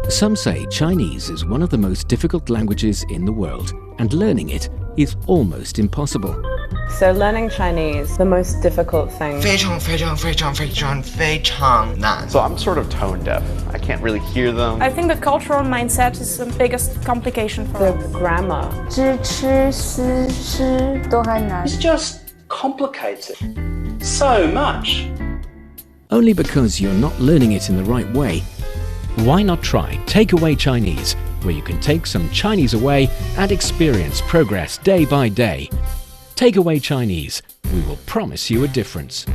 Some say Chinese is one of the most difficult languages in the world, and learning it is almost impossible. So learning Chinese, the most difficult thing. 非常非常非常非常非常难 So I'm sort of tone deaf. I can't really hear them. I think the cultural mindset is the biggest complication for The us. grammar. 知吃思诗都还难 It's just complicated so much. Only because you're not learning it in the right way. Why not try Takeaway Chinese, where you can take some Chinese away and experience progress day by day. Takeaway Chinese, we will promise you a difference.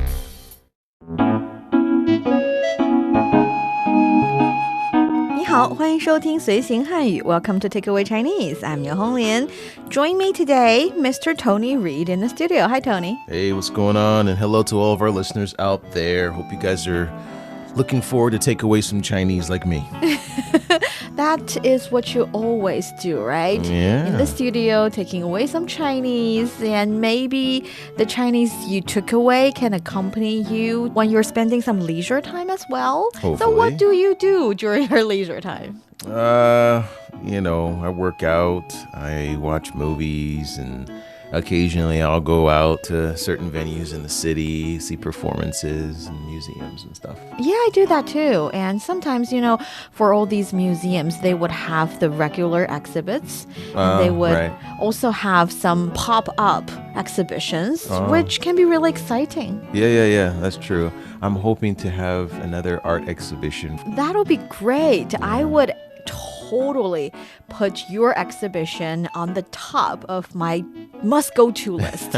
你好，欢迎收听随行汉语 Welcome to Takeaway Chinese. I'm Niu Honglin. Join me today, Mr. Tony Reed in the studio. Hi, Tony. Hey, what's going on? And hello to all of our listeners out there. Hope you guys are looking forward to take away some Chinese like me. That is what you always do, right? Yeah. In the studio, taking away some Chinese, and maybe the Chinese you took away can accompany you when you're spending some leisure time as well. Hopefully. So what do you do during your leisure time? I work out, I watch movies, and occasionally I'll go out to certain venues in the city, see performances and museums and stuff. Yeah, I do that too. And sometimes, for all these museums, they would have the regular exhibits. And they would also have some pop-up exhibitions, which can be really exciting. Yeah, that's true. I'm hoping to have another art exhibition. That'll be great. I would totally put your exhibition on the top of my must-go-to list.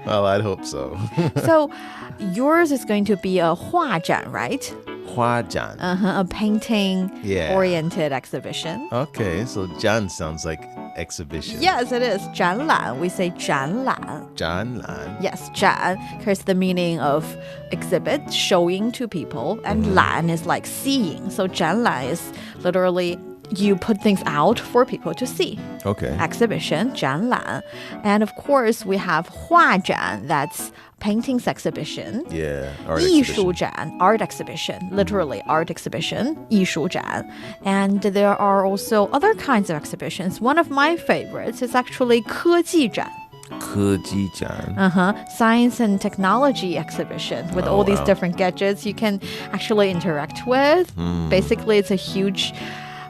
Well, I'd hope so. So yours is going to be a 画展, right? 画展. A painting-oriented exhibition. Okay, so 展 sounds like exhibition. Yes, it is. 展览. We say 展览. 展览. Yes, 展 carries the meaning of exhibit, showing to people, and 览 is like seeing. So 展览 is literally you put things out for people to see. Okay. Exhibition, 展览. And of course, we have 画展, that's paintings exhibition. Yeah, art 艺 exhibition. 术展, art exhibition, literally art exhibition, 艺术展. And there are also other kinds of exhibitions. One of my favorites is actually 科技展. 科技展. Science and technology exhibition with all these different gadgets you can actually interact with. Basically, it's a huge,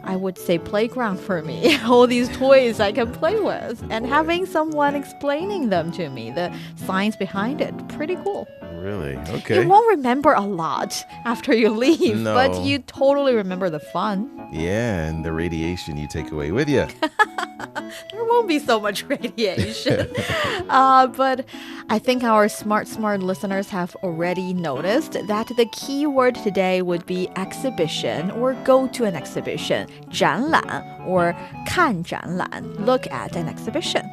I would say, playground for me. All these toys I can play with and having someone explaining them to me, the science behind it. Pretty cool. Really? Okay. You won't remember a lot after you leave, No. but you totally remember the fun. Yeah, and the radiation you take away with you. There won't be so much radiation. But I think our smart listeners have already noticed that the key word today would be exhibition or go to an exhibition. 展览 or 看展览, look at an exhibition.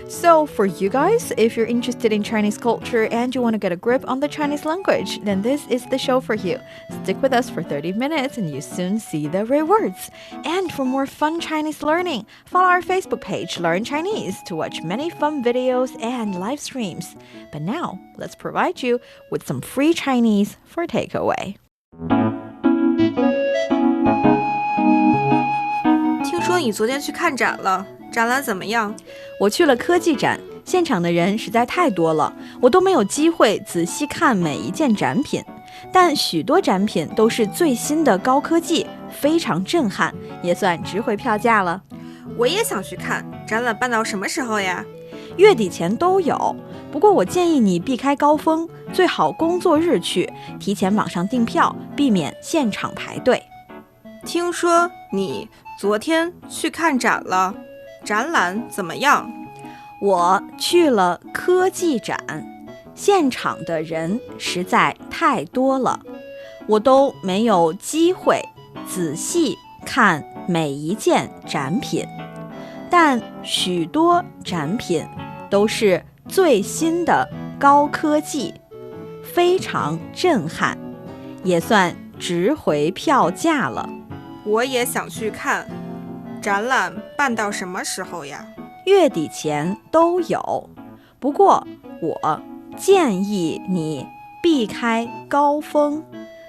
So for you guys, if you're interested in Chinese culture and you want to get a grip on the Chinese language, then this is the show for you. Stick with us for 30 minutes and you soon see the rewards. And for more fun Chinese learning, follow our Facebook page, Learn Chinese, to watch many fun videos and live streams. But now, let's provide you with some free Chinese for takeaway. 听说你昨天去看展了，展览怎么样？我去了科技展，现场的人实在太多了，我都没有机会仔细看每一件展品。但许多展品都是最新的高科技，非常震撼，也算值回票价了。我也想去看，展览办到什么时候呀？月底前都有，不过我建议你避开高峰，最好工作日去，提前网上订票，避免现场排队。听说你昨天去看展了，展览怎么样？我去了科技展，现场的人实在太多了，我都没有机会仔细看每一件展品，但许多展品都是最新的高科技，非常震撼，也算值回票价了。我也想去看，展览办到什么时候呀？月底前都有，不过我建议你避开高峰，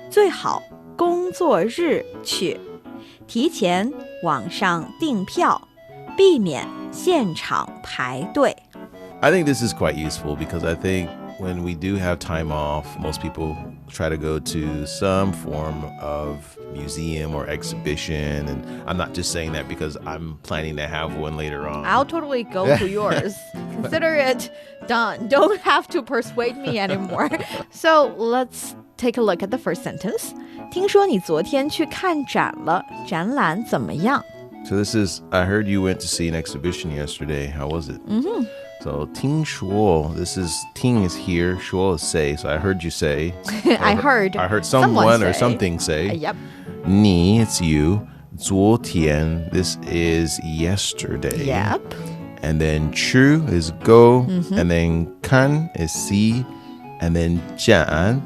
最好工作日去，提前网上订票，避免现场排队。 I think this is quite useful because I think when we do have time off, most people try to go to some form of museum or exhibition. And I'm not just saying that because I'm planning to have one later on. I'll totally go to yours. Consider it done. Don't have to persuade me anymore. So let's take a look at the first sentence. 听说你昨天去看展了，展览怎么样？ So this is, I heard you went to see an exhibition yesterday. How was it? So 听说, this is, 听 is hear, 说 is say. So I heard you say. I heard someone or say. something say. Yep. 你, it's you. 昨天, this is yesterday. Yep. And then 去 is go. And then 看 is see. And then 展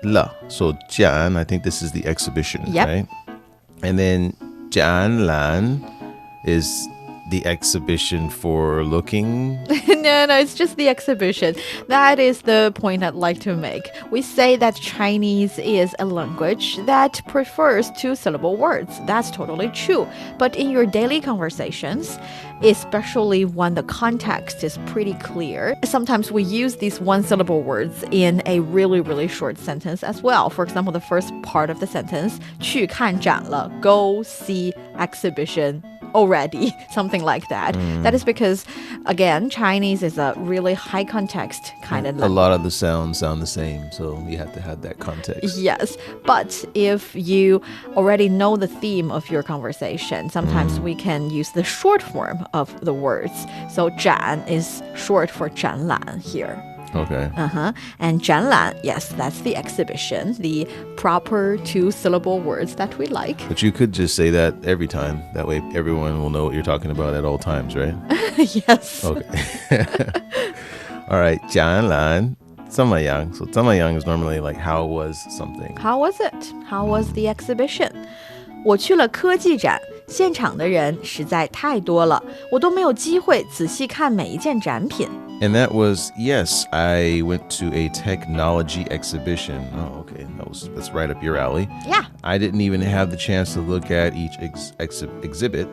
了. So 展, I think this is the exhibition, Yep. right? And then 展览 is the exhibition for looking. No, it's just the exhibition. That is the point I'd like to make. We say that Chinese is a language that prefers two-syllable words. That's totally true. But in your daily conversations, especially when the context is pretty clear, sometimes we use these one-syllable words in a really, really short sentence as well. For example, the first part of the sentence, 去看展了, go see exhibition already, something like that. That is because, again, Chinese is a really high context kind of language. A lot of the sounds sound the same, so you have to have that context. Yes, but if you already know the theme of your conversation, sometimes we can use the short form of the words. So 展 is short for 展览 here. Okay. And 展览, yes, that's the exhibition, the proper two-syllable words that we like. But you could just say that every time. That way everyone will know what you're talking about at all times, right? Yes. Okay. All right. 展览怎么样? So 怎么样 is normally like how was something. How was it? How was the exhibition? 我去了科技展，现场的人实在太多了，我都没有机会仔细看每一件展品。 And that was, yes, I went to a technology exhibition. Oh, okay. That's right up your alley. Yeah. I didn't even have the chance to look at each exhibit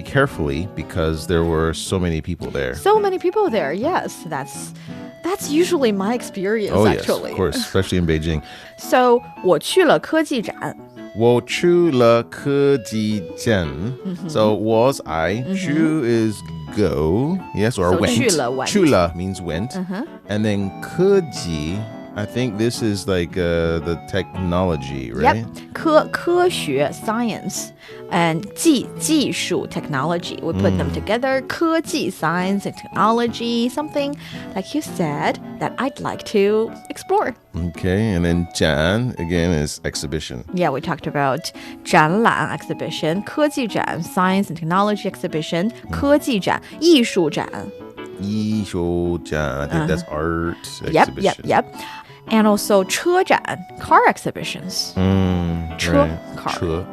carefully because there were so many people there. So many people there. Yes, that's usually my experience, actually. Yes, of course, especially in Beijing. So 我去了科技展。我去了科技展. So was I. 去 is go. Yes, or So went. 去了 went. 去了 means went. And then 科技, I think this is like the technology, right? Yep. 科学 science and 技术 technology. We put them together. 科技 science and technology, something like you said that I'd like to explore. Okay, and then 展 again is exhibition. Yeah, we talked about 展览 exhibition, 科技展 science and technology exhibition, 科技展艺术展. 艺术展, I think that's art exhibition. Yep. And also 车展 car exhibitions. 车 Right. car. 车.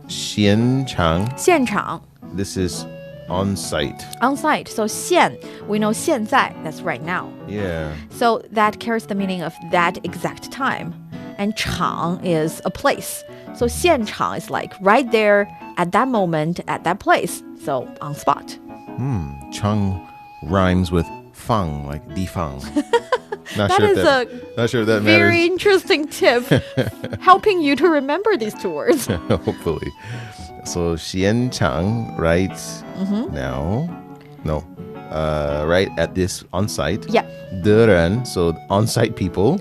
现场. 现场 This is on site. on site. So 现 we know 现在 that's right now. Yeah. So that carries the meaning of that exact time. And 场 is a place. So 现场 is like right there at that moment at that place. So on spot. Chang rhymes with fang, like defang. Not That sure is if not sure if that Very matters. interesting tip, helping you to remember these two words. Hopefully. So 现场 right now. No. Right at this on site. Yeah. 的人 so on site people.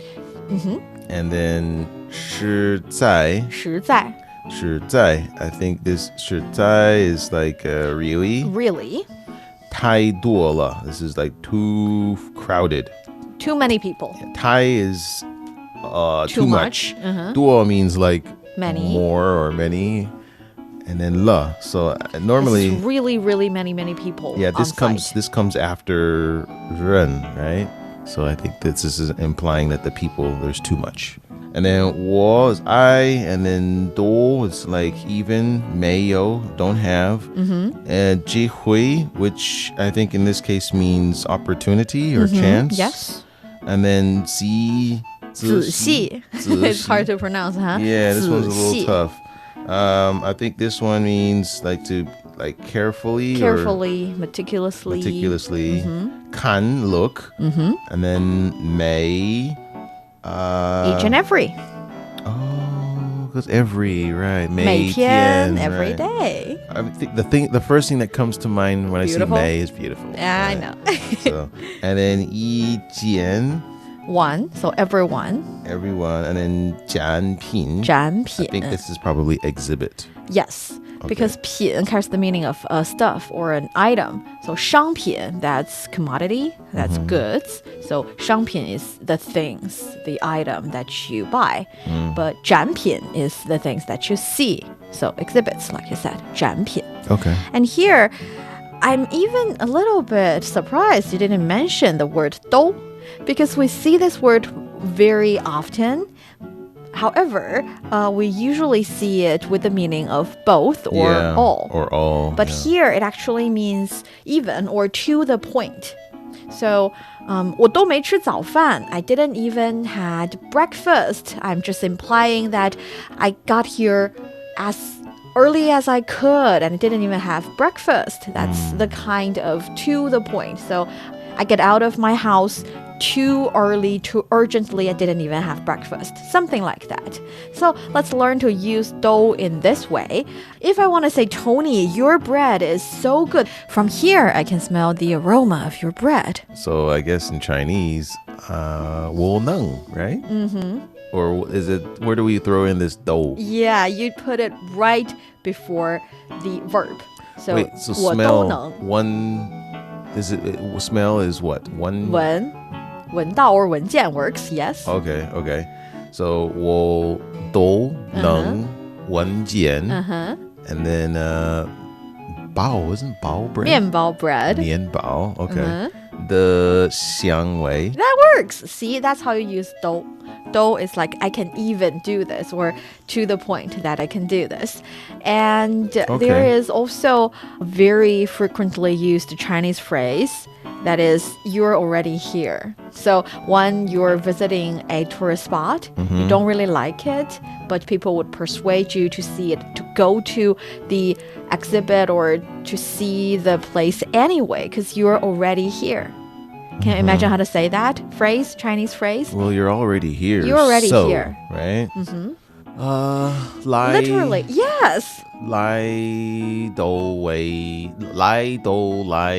And then 实在实在I think this 实在 is like really. Really? 太多了 this is like too crowded. Too many people. 太 is too much. 多 means like Many. more or many. And then 了 so normally It's really, really many people. yeah, on site. this comes after 人, right? So I think this is implying that the people, there's too much. And then 我 is I, and then 多 is like even, 没有 don't have. And 机会, which I think in this case means opportunity or chance. Yes. And then 仔细. 仔细. It's hard to pronounce, huh? Yeah, this one's a 仔细. little tough. I think this one means like to carefully meticulously. Kan, look. And then mei. Each and every. Oh, because every, right. 每天 right. every day. I think the first thing that comes to mind when Beautiful. I see May is beautiful. Yeah, right? I know. So, and then yi jian, one, so everyone. everyone, and then jian pin. 展品 I think this is probably exhibit. Yes, because 品 carries the meaning of stuff or an item. So 商品, that's commodity, that's goods. So 商品 is the things, the item that you buy. But 展品 is the things that you see. So exhibits, like you said, 展品. Okay. And here, I'm even a little bit surprised you didn't mention the word 都, because we see this word very often. However, we usually see it with the meaning of both or all. Or all. But here it actually means even or to the point. So, 我都没吃早饭. I didn't even had breakfast. I'm just implying that I got here as early as I could and I didn't even have breakfast. That's the kind of to the point. So, I get out of my house too early, too urgently, I didn't even have breakfast. Something like that. So let's learn to use 都 in this way. If I want to say, Tony, your bread is so good. From here, I can smell the aroma of your bread. So I guess in Chinese, 我能, right? Or is it, where do we throw in this 都? Yeah, you'd put it right before the verb. So, Wait, so 我都 smell, 能. smell is what? One? 闻到 or 闻见 works, yes. Okay. So 我都能闻见. And then 包 isn't 包 bread? 面包 bread. 面包, okay. The 香味. That works. See, that's how you use 都. 都 is like I can even do this, or to the point that I can do this. And there is also a very frequently used Chinese phrase that is, you're already here. So when you're visiting a tourist spot, you don't really like it, but people would persuade you to see it, to go to the exhibit or to see the place anyway, because you're already here. Can you imagine how to say that phrase, Chinese phrase? Well, you're already here. You're already here. Right? Literally, yes. 来都来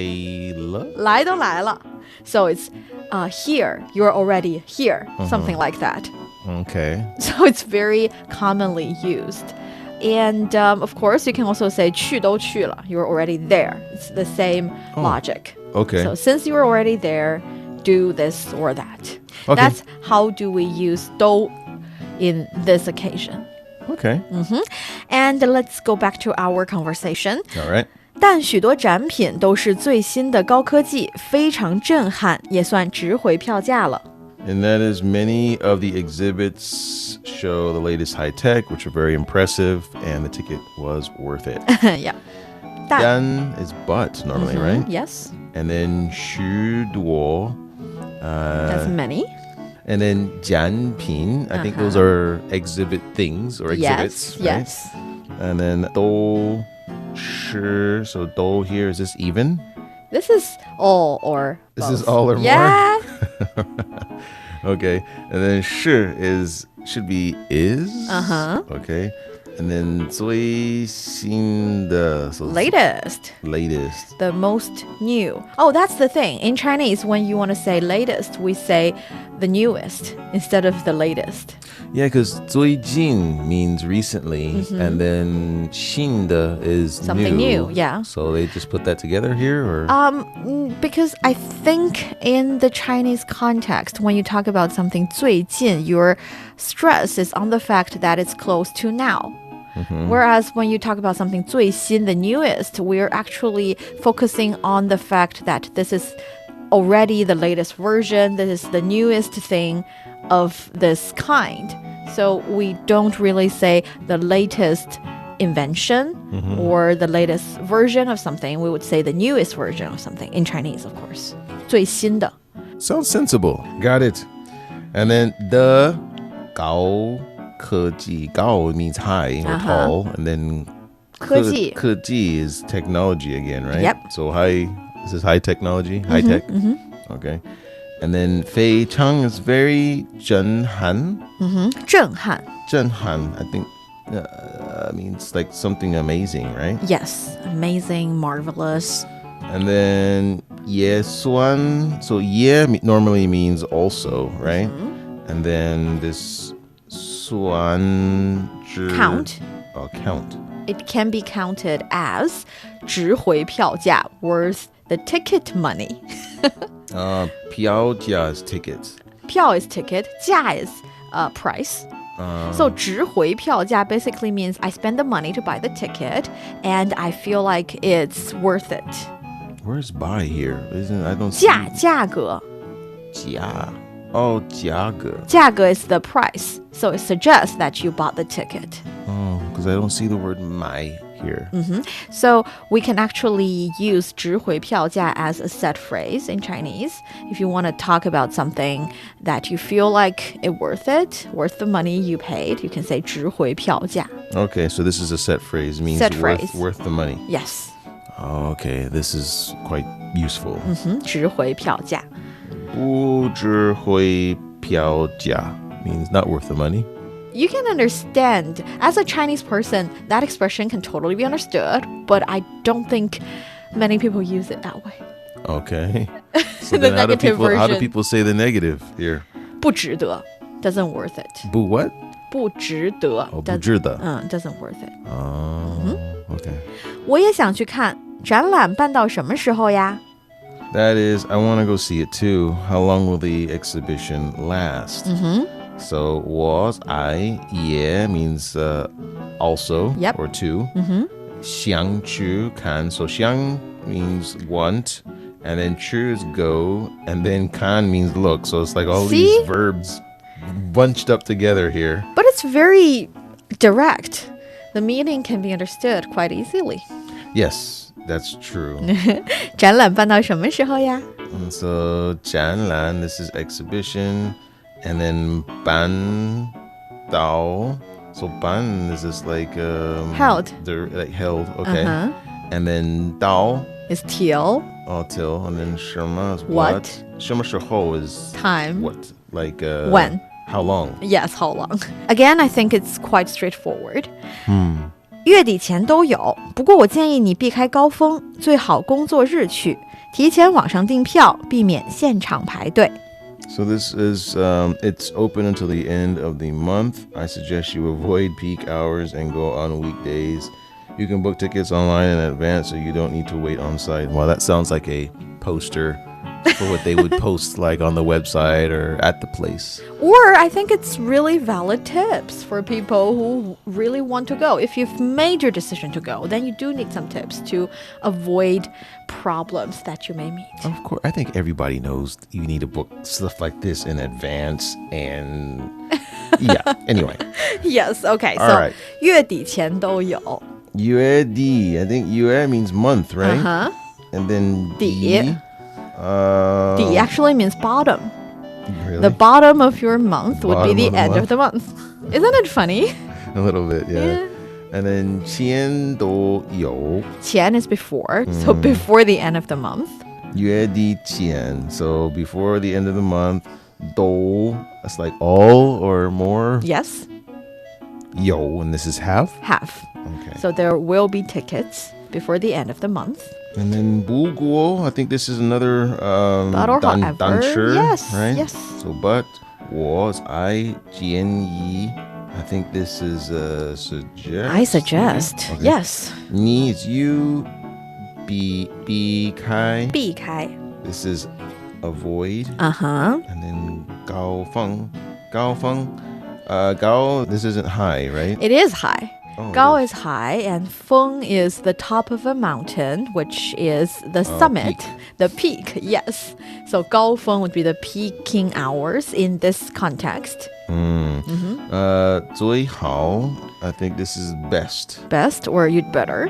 了. 来都来了. So it's here, you're already here, something like that. Okay. So it's very commonly used. And of course, you can also say 去都去了, you're already there. It's the same logic. Okay. So since you're already there, do this or that. Okay. That's how do we use 都 in this occasion. Okay. And let's go back to our conversation. All right. 但许多展品都是最新的高科技，非常震撼，也算值回票价了。And that is many of the exhibits show the latest high tech, which are very impressive, and the ticket was worth it. Yeah. 但 is but normally, right? Yes. And then 许多 That's many. And then 展品, I think those are exhibit things or exhibits, right? Yes. And then 都是, so 都 here, is this even? This is all or This both. is all or more? Yeah. Okay. And then 是 should be is. Okay. And then 最新的, so Latest. The most new. Oh, that's the thing. In Chinese, when you want to say latest, we say the newest instead of the latest. Yeah, because 最近 means recently, and then 新的 is Something new, yeah. So they just put that together here, or? Because I think in the Chinese context, when you talk about something 最近, your stress is on the fact that it's close to now. Whereas when you talk about something 最新, the newest, we're actually focusing on the fact that this is already the latest version, this is the newest thing of this kind. So we don't really say the latest invention or the latest version of something. We would say the newest version of something in Chinese, of course. 最新的. Sounds sensible. Got it. And then the 高科技, gao means high or tall, and then 科技 科技 is technology again, right? Yep. So this is high technology, high tech. Okay. And then 非常 is very 震撼. 震撼震撼, I think means like something amazing, right? Yes, amazing, marvelous. And then 也算, so 也 normally means also, right? And then this 算 Count. Oh, count. It can be counted as 值回票价 worth the ticket money. 票价 is tickets. 票 is ticket, 价 is price. So 值回票价 basically means I spend the money to buy the ticket and I feel like it's worth it. Where's buy here? I don't see 价格价. Oh, 价格. 价格 is the price. So it suggests that you bought the ticket. Oh, because I don't see the word 买 here. So we can actually use 值回票价 as a set phrase in Chinese. If you want to talk about something that you feel like it worth the money you paid, you can say 值回票价. Okay, so this is a set phrase. It means Set phrase. worth the money. Yes. Oh, okay, this is quite useful. 值回票价. 不值回票价 means not worth the money. You can understand, as a Chinese person, that expression can totally be understood, but I don't think many people use it that way. Okay. So The then how do negative version. people say the negative here? 不值得 doesn't worth it. 不 what? 不值得 Oh, 不值得. doesn't worth it. Okay. 我也想去看展览，办到什么时候呀？ That is, I want to go see it too. How long will the exhibition last? So was I, yeah, means also Yep. or two. 想去看. So 想 means want, and then 去 is go, and then 看 means look. So it's like all See? these verbs bunched up together here. But it's very direct. The meaning can be understood quite easily. Yes, that's true. 展览办到什么时候呀？ And so 展览, this is exhibition, and then 办到. So 办, this is like Held. They're like held, okay. Uh-huh. And then 到 Is till till, and then 什么 is What? what? 什么时候 is time. what? Like When? How long? Yes, how long? Again, I think it's quite straightforward. 月底前都有，不过我建议你避开高峰，最好工作日去，提前网上订票，避免现场排队。 So this is it's open until the end of the month. I suggest you avoid peak hours and go on weekdays. You can book tickets online in advance, so you don't need to wait on site. Well, that sounds like a poster for what they would post like on the website or at the place. Or I think it's really valid tips for people who really want to go. If you've made your decision to go, then you do need some tips to avoid problems that you may meet. Of course, I think everybody knows you need to book stuff like this in advance. And yeah, anyway. Yes, okay. All So right. 月底前都有。 Yue di, I think yue means month, right? Uh-huh. And then 底 di. 底 actually means bottom. Really? The bottom of your month would be Bottom the of the end month. of the month. Isn't it funny? A little bit, yeah. Yeah. And then 钱都有. 前 is before, so before the end of the month. 月底前, so before the end of the month. 都, that's like all or more. Yes, 有, and this is half. half. Okay. So there will be tickets before the end of the month. And then 不过, I think this is another But or 单 however, 单式, yes, right? yes. So but was I 建议, I think this is suggest. I suggest, Okay. yes. 你 is you, 避开. 避开 This is avoid. Uh-huh. And then 高峰, 高, this isn't high, right? It is high. Oh, Gao it is high and Feng is the top of a mountain, which is the summit, peak. the peak, yes. So Gao Feng would be the peaking hours in this context. 最好, I think this is best. Best or you'd better.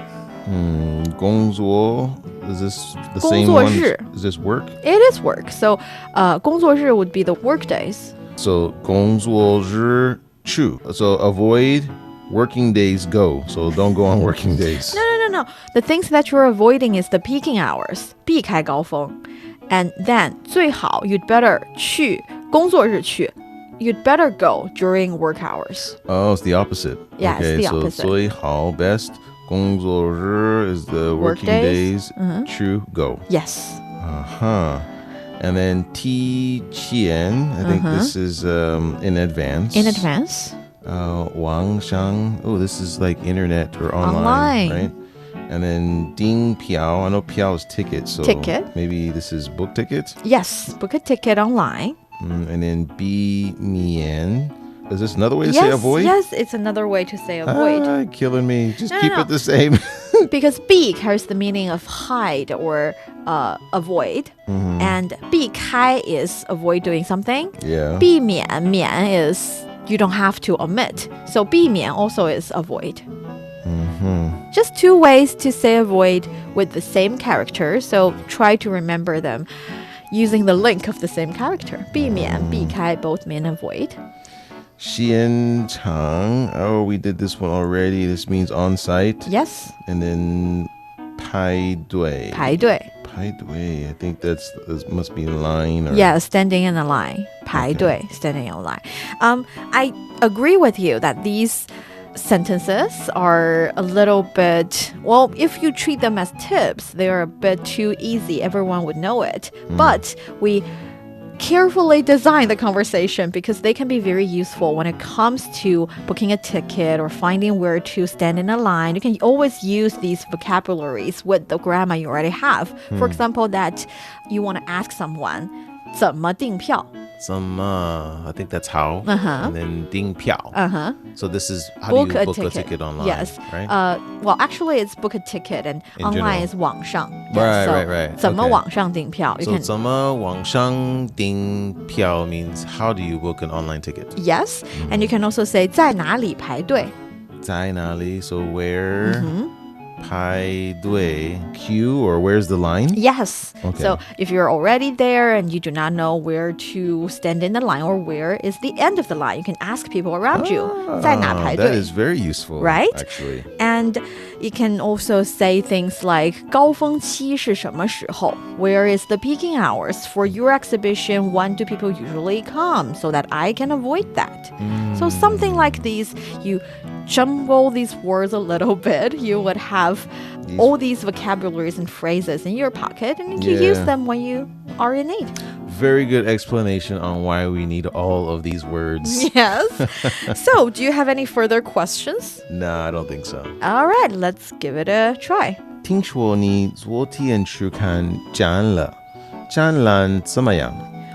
工作, is this the same one? 工作日. Is this work? It is work. So 工作日 would be the work days. So 工作日 true. So avoid working days go. So don't go on working days. No. The things that you're avoiding is the peaking hours. 避开高峰. And then 最好 you'd better 去工作日去. You'd better go during work hours. Oh, it's the opposite. Yeah, okay, it's the so opposite. 最好 best 工作日 is the working days. True go. Yes. And then 提前, I think this is in advance. In advance. 网上, oh, this is like internet or online. Right? And then 订票, I know 票 is ticket, so ticket. Maybe this is book ticket? Yes, book a ticket online. And then 避免. Is this another way to say avoid? Yes, it's another way to say avoid. Killing me. Just keep it the same. Because 避 carries the meaning of hide or avoid. And 避开 is avoid doing something. Yeah. 避免 is you don't have to omit. So 避免 also is avoid. Just two ways to say avoid with the same character. So try to remember them using the link of the same character. 避免, 避开 both mean avoid. 现场. Oh, we did this one already. This means on site. Yes. And then 排队. 排队. 排队. I think this must be in line. Or... Yeah, standing in a line. 排队, standing in a line. I agree with you that these sentences are a little bit, well, if you treat them as tips, they're a bit too easy. Everyone would know it. But we carefully design the conversation because they can be very useful when it comes to booking a ticket or finding where to stand in a line. You can always use these vocabularies with the grammar you already have. For example, that you want to ask someone, 怎么订票? I think that's how. And then 订票. So this is how book do you book a ticket online? Yes. Right? Well, actually, it's book a ticket and in online general. is 网上. Right. 怎么 Okay. 网上订票? You So can, 怎么网上订票 means how do you book an online ticket? yes. And you can also say 在哪里排队? 在哪里? So where? 排队 queue or where's the line? Yes. Okay. So if you're already there and you do not know where to stand in the line or where is the end of the line, you can ask people around you. 在哪排队? That is very useful, right? Actually. And you can also say things like 高峰期是什么时候? Where is the peaking hours? For your exhibition, when do people usually come? So that I can avoid that. So something like these, you jumble these words a little bit, you would have all these vocabularies and phrases in your pocket and you can use them when you are in need. Very good explanation on why we need all of these words. Yes. So, do you have any further questions? No, I don't think so. All right, let's give it a try. 听说你昨天去看展了，展览怎么样？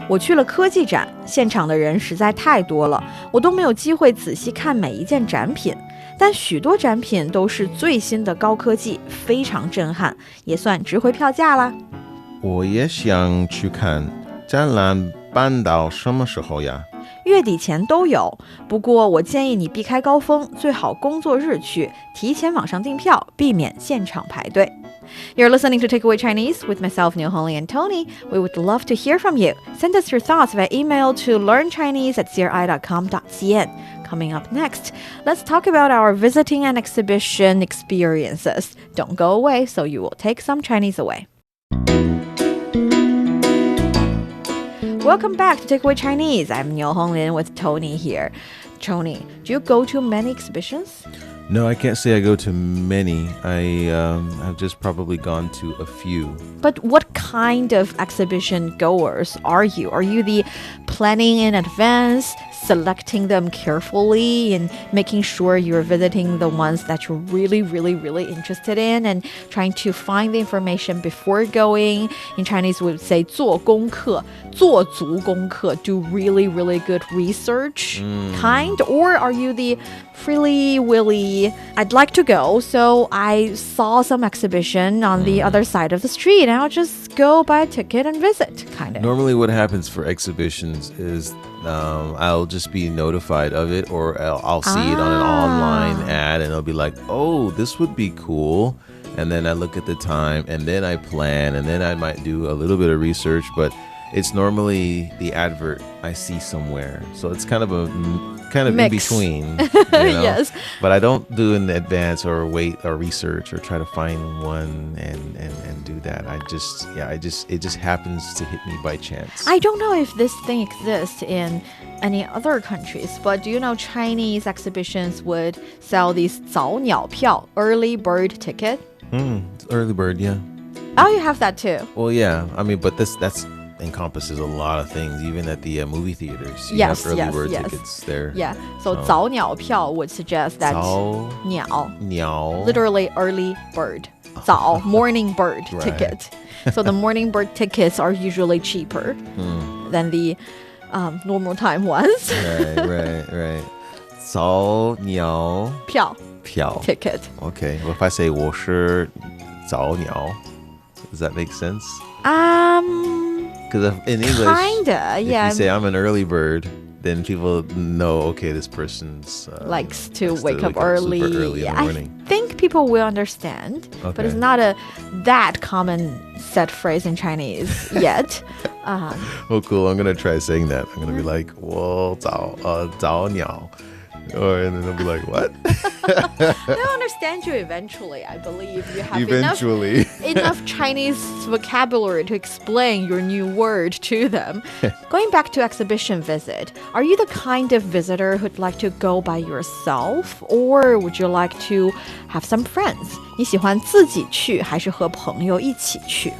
我去了科技展，现场的人实在太多了，我都没有机会仔细看每一件展品。但许多展品都是最新的高科技，非常震撼，也算值回票价啦。我也想去看，展览办到什么时候呀？月底前都有，不过我建议你避开高峰，最好工作日去，提前网上订票，避免现场排队。You're listening to Takeaway Chinese with myself, Neil Honley, and Tony. We would love to hear from you. Send us your thoughts via email to learnchinese@cri.com.cn. Coming up next, let's talk about our visiting and exhibition experiences. Don't go away, so you will take some Chinese away. Welcome back to Takeaway Chinese. I'm Neil Honglin with Tony here. Tony, do you go to many exhibitions? No, I can't say I go to many. I've just probably gone to a few. But what kind of exhibition goers are you? Are you the planning in advance, selecting them carefully, and making sure you're visiting the ones that you're really, really, really interested in, and trying to find the information before going? In Chinese, we would say 做功课,做足功课, do really, really good research kind? Or are you the freely willy, I'd like to go, so I saw some exhibition on the other side of the street and I'll just go buy a ticket and visit, kind of? Normally what happens for exhibitions is I'll just be notified of it, or I'll see it on an online ad and it'll be like, oh, this would be cool. And then I look at the time and then I plan and then I might do a little bit of research, but it's normally the advert I see somewhere. So it's kind of in Mix. between. You know? Yes. But I don't do in advance or wait or research or try to find one and do that. It just happens to hit me by chance. I don't know if this thing exists in any other countries, but do you know Chinese exhibitions would sell these 早鸟票, early bird ticket? Early bird, yeah. Oh, you have that too. Well, yeah. I mean, but that's encompasses a lot of things, even at the movie theaters. You Yes, have early yes, bird yes. tickets there. Yeah. So 早鸟票 would suggest that 早鸟, literally early bird. 早, morning bird Right. ticket. So the morning bird tickets are usually cheaper than the normal time ones. Right. 早鸟票票 ticket. Okay. Well, if I say 我是早鸟, does that make sense? Because in English, Kinda, if yeah. you say I'm an early bird, then people know, okay, this person's Likes to likes wake up early. super early in the morning. I think people will understand, but it's Okay. not that common set phrase in Chinese yet. Oh, cool. I'm going to try saying that. I'm going to be like, 我早鸟. And then they'll be like, what? They'll understand you eventually, I believe. You have Eventually. enough Chinese vocabulary to explain your new word to them. Going back to exhibition visit, are you the kind of visitor who'd like to go by yourself, or would you like to have some friends? 你喜欢自己去还是和朋友一起去？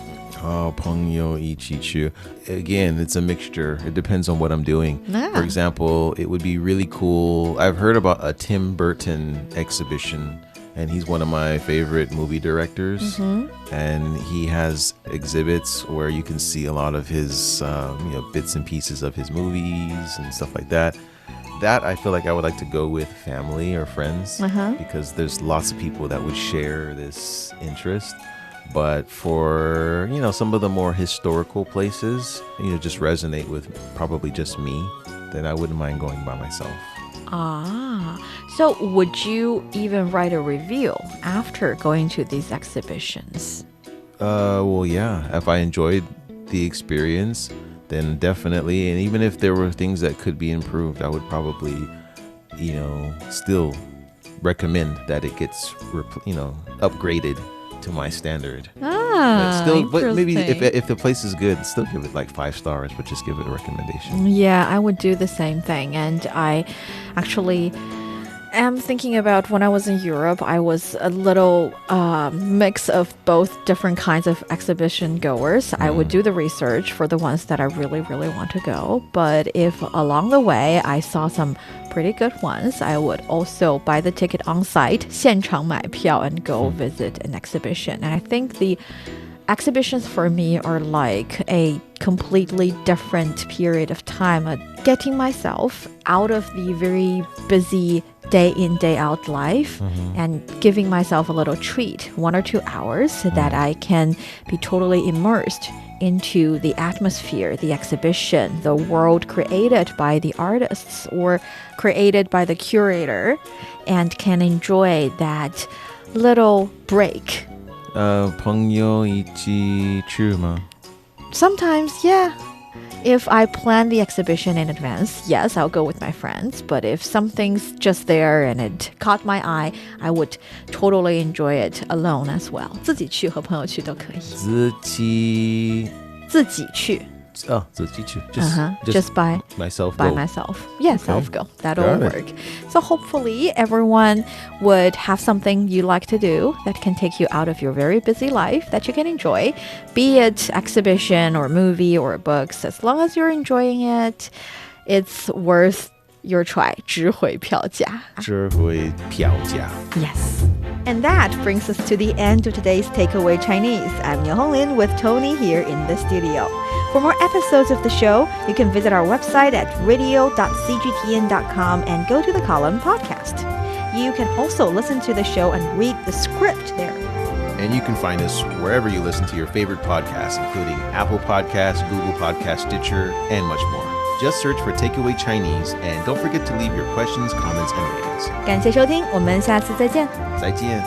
朋友一起去. Again, it's a mixture. It depends on what I'm doing. Yeah. For example, it would be really cool. I've heard about a Tim Burton exhibition, and he's one of my favorite movie directors. And he has exhibits where you can see a lot of his bits and pieces of his movies and stuff like that. That I feel like I would like to go with family or friends because there's lots of people that would share this interest. But for, some of the more historical places, just resonate with probably just me, then I wouldn't mind going by myself. So would you even write a review after going to these exhibitions? Well, yeah. If I enjoyed the experience, then definitely. And even if there were things that could be improved, I would probably, still recommend that it gets, upgraded to my standard. But maybe if the place is good, still give it like 5 stars, but just give it a recommendation. Yeah, I would do the same thing. And I actually am thinking about when I was in Europe, I was a little mix of both different kinds of exhibition goers. I would do the research for the ones that I really, really want to go. But if along the way I saw some pretty good ones, I would also buy the ticket on site, 现场买票, and go visit an exhibition. And I think the exhibitions for me are like a completely different period of time, getting myself out of the very busy day in, day out life and giving myself a little treat, 1 or 2 hours, so that I can be totally immersed into the atmosphere, the exhibition, the world created by the artists or created by the curator, and can enjoy that little break. 朋友一起去吗? Sometimes, yeah. If I plan the exhibition in advance, yes, I'll go with my friends. But if something's just there and it caught my eye, I would totally enjoy it alone as well. 自己去和朋友去都可以。自己去。自己去. Just by myself. myself. Yeah, Okay. self go. That'll Got it. work. So hopefully everyone would have something you like to do that can take you out of your very busy life that you can enjoy, be it exhibition or movie or books. As long as you're enjoying it, it's worth your try. 值回票价. 值回票价. Yes. And that brings us to the end of today's Takeaway Chinese. I'm Yo Honglin with Tony here in the studio. For more episodes of the show, you can visit our website at radio.cgtn.com and go to the column podcast. You can also listen to the show and read the script there. And you can find us wherever you listen to your favorite podcasts, including Apple Podcasts, Google Podcasts, Stitcher, and much more. Just search for Takeaway Chinese, and don't forget to leave your questions, comments, and ratings. 感谢收听，我们下次再见。再见。